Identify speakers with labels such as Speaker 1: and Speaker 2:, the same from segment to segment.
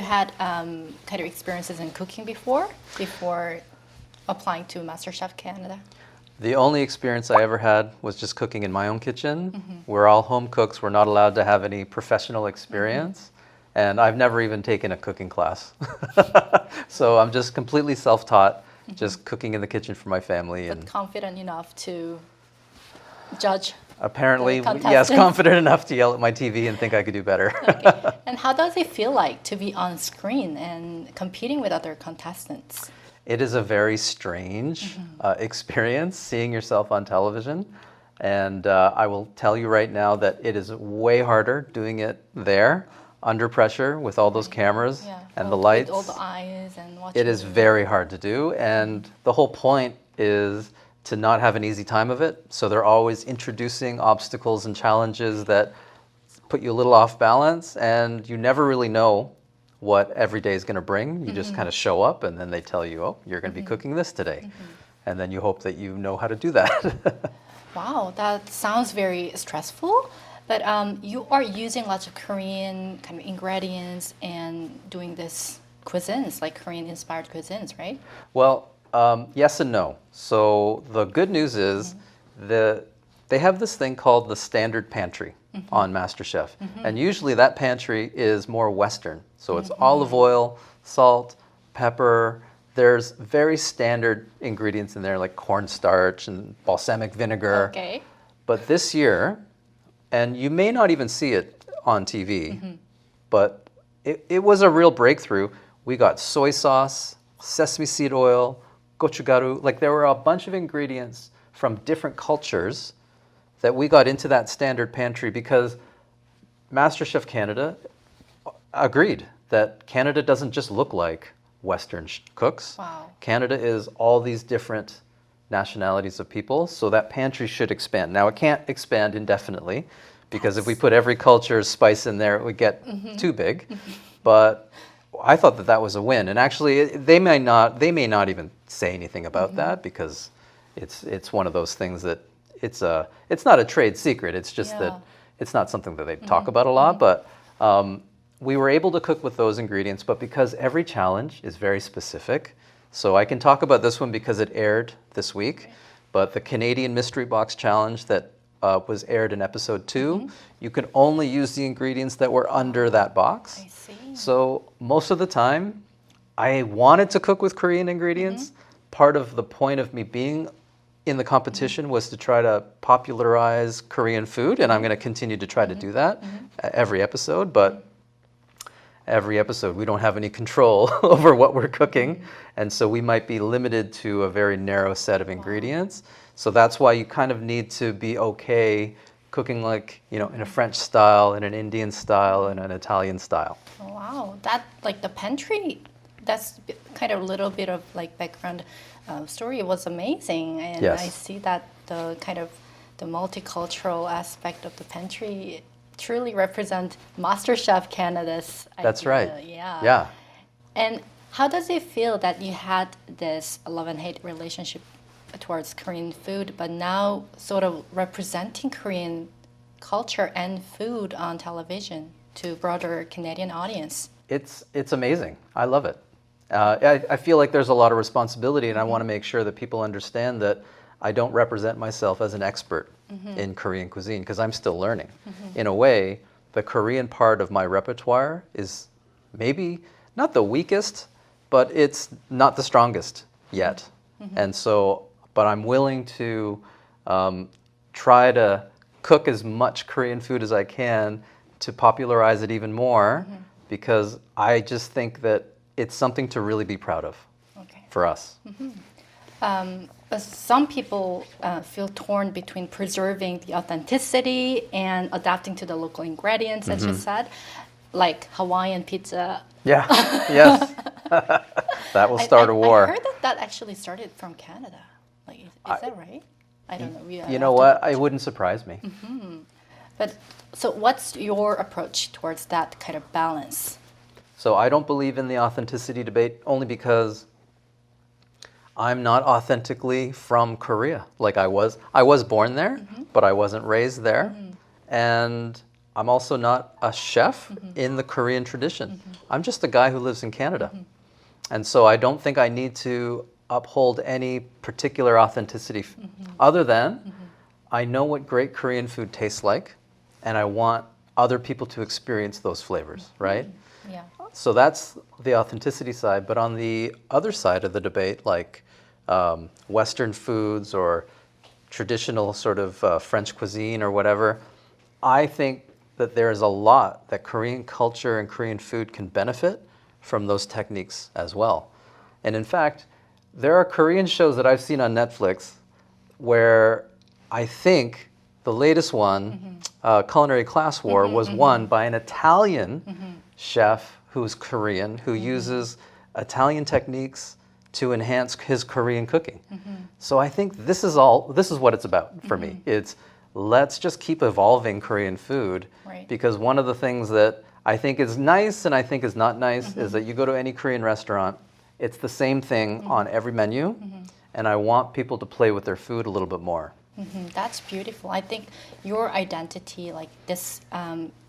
Speaker 1: had kind of experiences in cooking before applying to MasterChef Canada?
Speaker 2: The only experience I ever had was just cooking in my own kitchen. We're all home cooks. We're not allowed to have any professional experience. And I've never even taken a cooking class. So I'm just completely self-taught, just cooking in the kitchen for my family.
Speaker 1: But confident enough to judge?
Speaker 2: Apparently, yes, confident enough to yell at my TV and think I could do better.
Speaker 1: Okay. And how does it feel like to be on screen and competing with other contestants?
Speaker 2: It is a very strange experience, seeing yourself on television. And I will tell you right now that it is way harder doing it there, under pressure, with all those cameras and the lights.
Speaker 1: With all the eyes and watching.
Speaker 2: It is very hard to do. And the whole point is to not have an easy time of it. So they're always introducing obstacles and challenges that put you a little off balance, and you never really know what every day is going to bring. You just kind of show up, and then they tell you, oh, you're going to be cooking this today. And then you hope that you know how to do that. Wow,
Speaker 1: that sounds very stressful. But you are using lots of Korean kind of ingredients and doing this cuisines, like Korean-inspired cuisines, right?
Speaker 2: Well, yes and no. So the good news is they have this thing called the standard pantry on MasterChef. And usually that pantry is more Western. So it's olive oil, salt, pepper. There's very standard ingredients in there like cornstarch and balsamic vinegar.
Speaker 1: Okay.
Speaker 2: But this year, and you may not even see it on TV, but it was a real breakthrough. We got soy sauce, sesame seed oil, gochugaru. Like there were a bunch of ingredients from different cultures that we got into that standard pantry because MasterChef Canada agreed that Canada doesn't just look like Western cooks.
Speaker 1: Wow.
Speaker 2: Canada is all these different nationalities of people, so that pantry should expand. Now, it can't expand indefinitely because if we put every culture's spice in there, it would get too big. But I thought that that was a win. And actually, they may not even say anything about that because it's one of those things that it's not a trade secret. It's just that it's not something that they talk about a lot. But we were able to cook with those ingredients, but because every challenge is very specific. So I can talk about this one because it aired this week, but the Canadian Mystery Box Challenge that was aired in episode 2, you can only use the ingredients that were under that box.
Speaker 1: I see.
Speaker 2: So most of the time, I wanted to cook with Korean ingredients. Part of the point of me being in the competition was to try to popularize Korean food, and I'm going to continue to try to do that every episode, but every episode we don't have any control over what we're cooking, and so we might be limited to a very narrow set of ingredients. So that's why you kind of need to be okay cooking like, in a French style, in an Indian style, in an Italian style.
Speaker 1: Wow, that like the pantry, that's kind of a little bit of like background story. It was amazing, and I see that the kind of the multicultural aspect of the pantry truly represent MasterChef Canada's idea.
Speaker 2: That's right.
Speaker 1: Yeah. And how does it feel that you had this love and hate relationship towards Korean food, but now sort of representing Korean culture and food on television to broader Canadian audience?
Speaker 2: It's amazing. I love it. I feel like there's a lot of responsibility, and I want to make sure that people understand that I don't represent myself as an expert in Korean cuisine because I'm still learning. In a way, the Korean part of my repertoire is maybe not the weakest, but it's not the strongest yet. And so, but I'm willing to try to cook as much Korean food as I can to popularize it even more because I just think that it's something to really be proud of for us.
Speaker 1: Some people feel torn between preserving the authenticity and adapting to the local ingredients, as you said, like Hawaiian pizza.
Speaker 2: Yeah, yes. That will start a war.
Speaker 1: I heard that actually started from Canada. Like, is that right? I don't know.
Speaker 2: You know what? It wouldn't surprise me.
Speaker 1: But so what's your approach towards that kind of balance?
Speaker 2: So I don't believe in the authenticity debate only because I'm not authentically from Korea. Like I was born there, but I wasn't raised there. And I'm also not a chef in the Korean tradition. I'm just a guy who lives in Canada. And so I don't think I need to uphold any particular authenticity other than I know what great Korean food tastes like, and I want other people to experience those flavors, right?
Speaker 1: Yeah.
Speaker 2: So that's the authenticity side. But on the other side of the debate, like Western foods or traditional sort of French cuisine or whatever, I think that there is a lot that Korean culture and Korean food can benefit from those techniques as well. And in fact, there are Korean shows that I've seen on Netflix where I think the latest one, Culinary Class War, was won by an Italian chef who's Korean, who uses Italian techniques to enhance his Korean cooking. So I think this is what it's about for me. It's let's just keep evolving Korean food,
Speaker 1: Right.
Speaker 2: because one of the things that I think is nice and I think is not nice is that you go to any Korean restaurant, it's the same thing on every menu, and I want people to play with their food a little bit more.
Speaker 1: That's beautiful. I think your identity, like this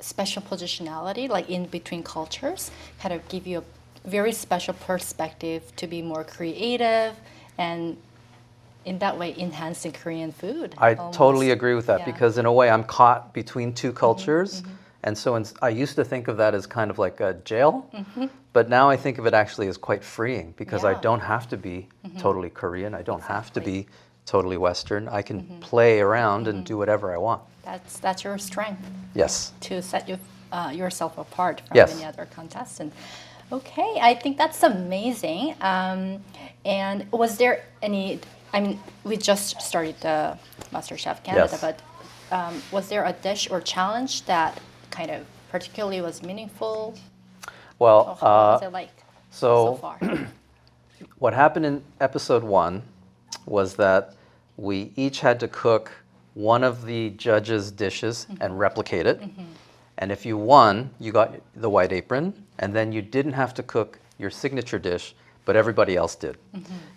Speaker 1: special positionality, like in between cultures, kind of give you a very special perspective to be more creative and in that way enhancing Korean food.
Speaker 2: I
Speaker 1: almost.
Speaker 2: totally agree with that
Speaker 1: Yeah.
Speaker 2: because in a way I'm caught between two cultures. And so I used to think of that as kind of like a jail, but now I think of it actually as quite freeing because I
Speaker 1: Yeah.
Speaker 2: don't have to be totally Korean. I don't have to
Speaker 1: Exactly.
Speaker 2: be totally Western. I can play around and do whatever I want.
Speaker 1: That's your strength
Speaker 2: Yes.
Speaker 1: to set yourself apart from
Speaker 2: Yes.
Speaker 1: any other contestant. Okay, I think that's amazing. And was there any? I mean, we just started the MasterChef Canada,
Speaker 2: Yes.
Speaker 1: but was there a dish or challenge that kind of particularly was meaningful?
Speaker 2: Well,
Speaker 1: Or how was it like so
Speaker 2: so
Speaker 1: far?
Speaker 2: what happened in episode 1 was that we each had to cook one of the judges' dishes and replicate it. And if you won, you got the white apron, and then you didn't have to cook your signature dish, but everybody else did.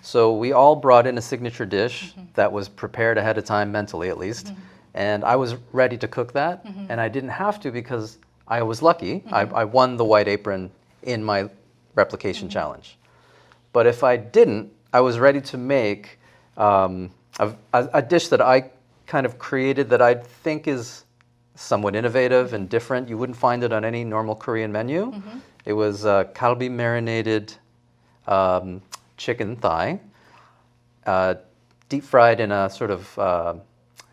Speaker 2: So we all brought in a signature dish that was prepared ahead of time, mentally at least, and I was ready to cook that, and I didn't have to because I was lucky. I won the white apron in my replication challenge. But if I didn't, I was ready to make a dish that I kind of created that I think is somewhat innovative and different. You wouldn't find it on any normal Korean menu. It was kalbi marinated chicken thigh, deep fried in a sort of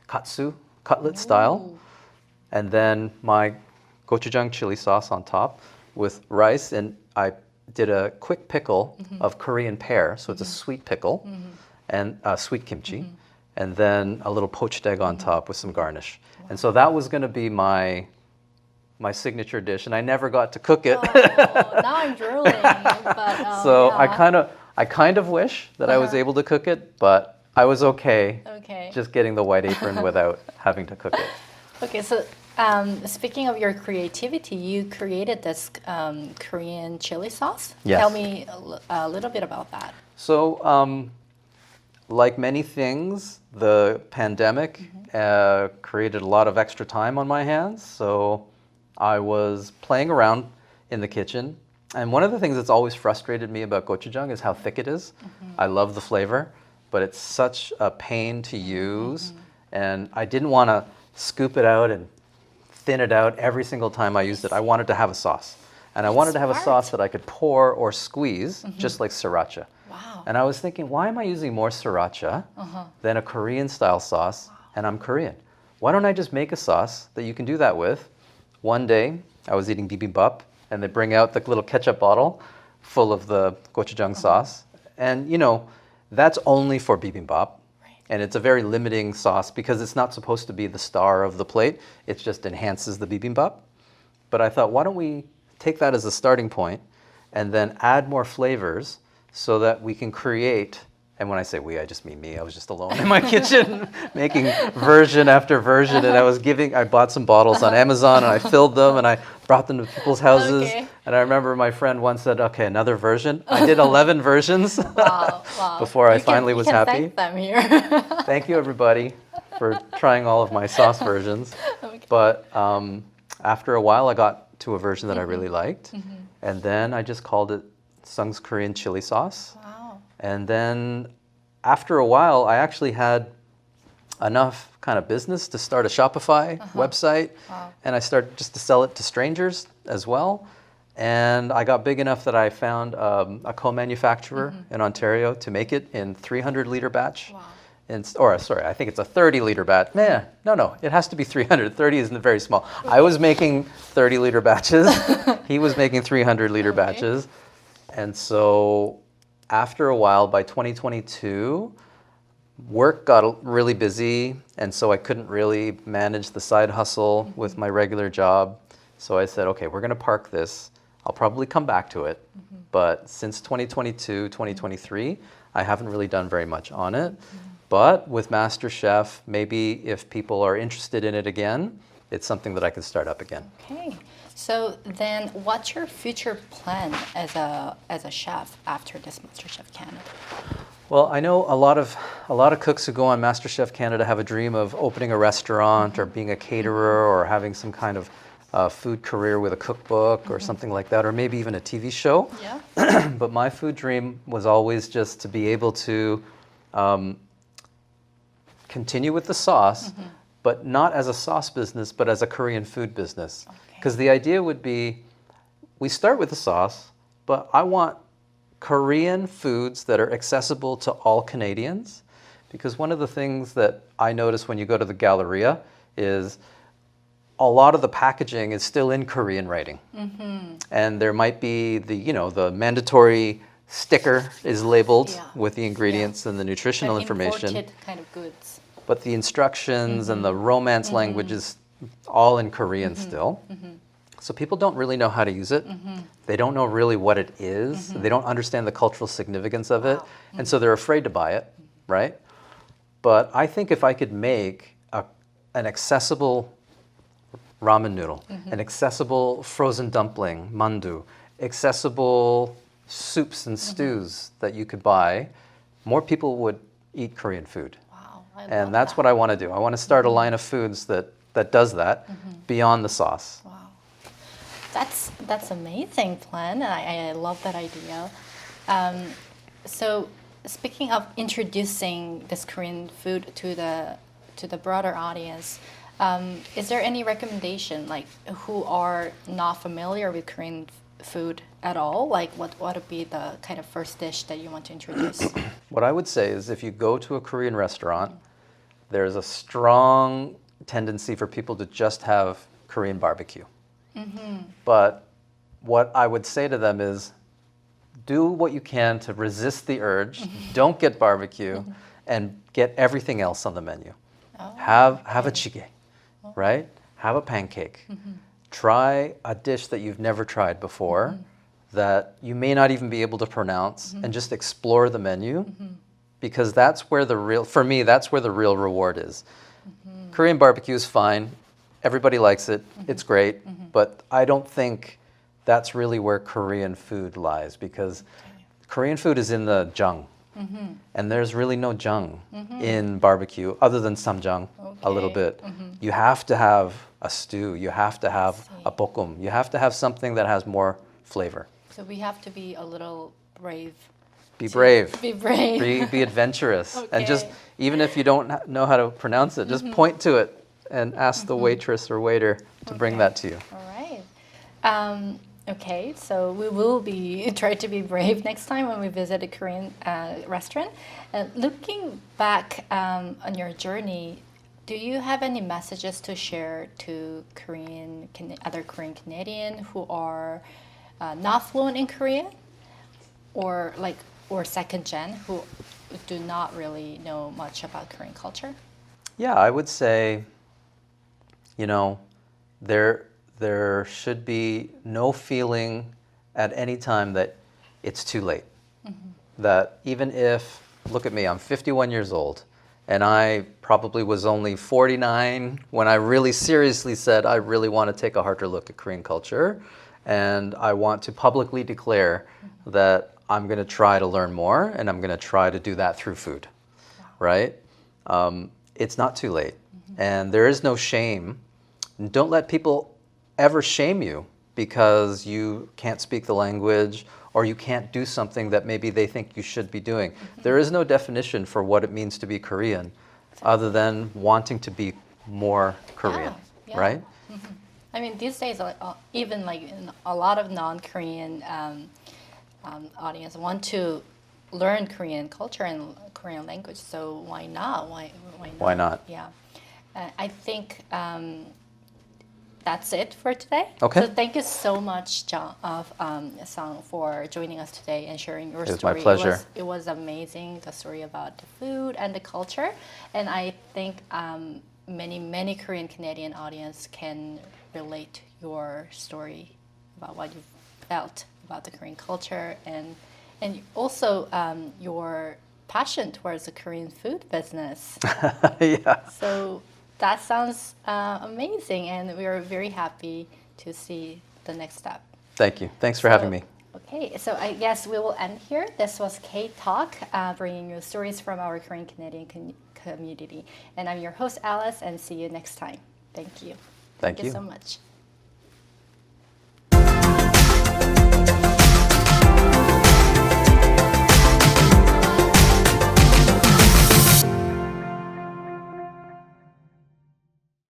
Speaker 2: katsu cutlet style, and then my gochujang chili sauce on top with rice, and I did a quick pickle of Korean pear, so it's a sweet pickle, and sweet kimchi, and then a little poached egg on top with some garnish. And so that was going to be my signature dish, and I never got to cook it.
Speaker 1: Oh, now I'm drooling. But,
Speaker 2: So
Speaker 1: yeah.
Speaker 2: I kind of wish that I was able to cook it, but I was okay
Speaker 1: Okay.
Speaker 2: just getting the white apron without having to cook it.
Speaker 1: Okay, so speaking of your creativity, you created this Korean chili sauce.
Speaker 2: Yes.
Speaker 1: Tell me a little bit about that.
Speaker 2: So, like many things, the pandemic created a lot of extra time on my hands. So I was playing around in the kitchen. And one of the things that's always frustrated me about gochujang is how thick it is. I love the flavor, but it's such a pain to use. And I didn't want to scoop it out and thin it out every single time I used it. I wanted to have a sauce. And I wanted to have a
Speaker 1: Smart.
Speaker 2: sauce that I could pour or squeeze, just like sriracha.
Speaker 1: Wow.
Speaker 2: And I was thinking, why am I using more sriracha than a Korean style sauce? And I'm Korean. Why don't I just make a sauce that you can do that with? One day, I was eating bibimbap, and they bring out the little ketchup bottle full of the gochujang sauce. And, you know, that's only for bibimbap. And it's a very limiting sauce because it's not supposed to be the star of the plate. It just enhances the bibimbap. But I thought, why don't we take that as a starting point and then add more flavors so that we can create, and when I say we, I just mean me. I was just alone in my kitchen making version after version, and I bought some bottles on Amazon, and I filled them, and I brought them to people's houses.
Speaker 1: Okay.
Speaker 2: And I remember my friend once said, okay, another version. I did 11 versions
Speaker 1: Wow.
Speaker 2: before I
Speaker 1: You can-
Speaker 2: finally was
Speaker 1: you can
Speaker 2: happy.
Speaker 1: Thank them here.
Speaker 2: Thank you, everybody, for trying all of my sauce versions.
Speaker 1: Okay.
Speaker 2: But after a while, I got to a version that I really liked. And then I just called it Sung's Korean chili sauce.
Speaker 1: Wow.
Speaker 2: And then after a while, I actually had enough kind of business to start a Shopify website.
Speaker 1: Wow.
Speaker 2: And I started just to sell it to strangers as well. And I got big enough that I found a co-manufacturer in Ontario to make it in 300-liter batch.
Speaker 1: Wow.
Speaker 2: Sorry, I think it's a 30-liter batch. No, it has to be 300. 30 isn't very small. I was making 30-liter batches. He was making 300-liter batches. And so after a while, by 2022, work got really busy, and so I couldn't really manage the side hustle with my regular job. So I said, okay, we're going to park this. I'll probably come back to it. But since 2022, 2023, I haven't really done very much on it. But with MasterChef, maybe if people are interested in it again, it's something that I can start up again.
Speaker 1: Okay. So then what's your future plan as a chef after this MasterChef Canada?
Speaker 2: Well, I know a lot of cooks who go on MasterChef Canada have a dream of opening a restaurant or being a caterer or having some kind of food career with a cookbook or something like that, or maybe even a TV show.
Speaker 1: Yeah.
Speaker 2: But my food dream was always just to be able to continue with the sauce, but not as a sauce business, but as a Korean food business. Because the idea would be, we start with the sauce, but I want Korean foods that are accessible to all Canadians. Because one of the things that I notice when you go to the Galleria is a lot of the packaging is still in Korean writing. And there might be the mandatory sticker is labeled with the ingredients and the nutritional information.
Speaker 1: Imported kind of goods.
Speaker 2: But the instructions and the romance language is all in Korean still. So people don't really know how to use it. They don't know really what it is. They don't understand the cultural significance of it. And so they're afraid to buy it, right? But I think if I could make an accessible ramen noodle, an accessible frozen dumpling, mandu, accessible soups and stews that you could buy, more people would eat Korean food. And that's what I want to do. I want to start a line of foods that does that beyond the sauce.
Speaker 1: Wow. That's amazing plan. I love that idea. So speaking of introducing this Korean food to the broader audience, is there any recommendation, like who are not familiar with Korean food at all? Like what would be the kind of first dish that you want to introduce?
Speaker 2: What I would say is if you go to a Korean restaurant, there's a strong tendency for people to just have Korean barbecue. But what I would say to them is do what you can to resist the urge, don't get barbecue, and get everything else on the menu. Have a jjigae, right? Have a pancake. Try a dish that you've never tried before that you may not even be able to pronounce, and just explore the menu, because that's where for me, that's where the real reward is. Korean barbecue is fine. Everybody likes it. It's great. But I don't think that's really where Korean food lies, because Korean food is in the jang. And there's really no jang in barbecue other than samjang a little bit. You have to have a stew. You have to have a bokum. You have to have something that has more flavor.
Speaker 1: So we have to be a little brave.
Speaker 2: Be brave.
Speaker 1: Be brave.
Speaker 2: Be adventurous. And just, even if you don't know how to pronounce it, just point to it and ask the waitress or waiter to bring that to you.
Speaker 1: All right. Okay, so we will try to be brave next time when we visit a Korean restaurant. Looking back on your journey, do you have any messages to share to other Korean Canadian who are not fluent in Korean, or second gen who do not really know much about Korean culture?
Speaker 2: Yeah, I would say, there should be no feeling at any time that it's too late. That even if, look at me, I'm 51 years old, and I probably was only 49 when I really seriously said I really want to take a harder look at Korean culture, and I want to publicly declare that I'm going to try to learn more, and I'm going to try to do that through food, right? It's not too late, and there is no shame. Don't let people ever shame you because you can't speak the language or you can't do something that maybe they think you should be doing. There is no definition for what it means to be Korean other than wanting to be more Korean,
Speaker 1: Yeah.
Speaker 2: right?
Speaker 1: I mean, these days, even like in a lot of non-Korean audience want to learn Korean culture and Korean language. So why not? Why not?
Speaker 2: Why not?
Speaker 1: Yeah, I think that's it for today.
Speaker 2: Okay.
Speaker 1: So thank you so much, Sang, for joining us today and sharing your story.
Speaker 2: It was my pleasure.
Speaker 1: It was amazing, the story about the food and the culture, and I think many Korean Canadian audience can relate to your story about what you felt about the Korean culture and also your passion towards the Korean food business.
Speaker 2: Yeah.
Speaker 1: So that sounds amazing, and we are very happy to see the next step.
Speaker 2: Thank you. Thanks for having me.
Speaker 1: Okay, so I guess we will end here. This was K Talk, bringing you stories from our Korean Canadian community. And I'm your host, Alice, and see you next time. Thank you.
Speaker 2: Thank
Speaker 1: Thank you
Speaker 2: you.
Speaker 1: so much.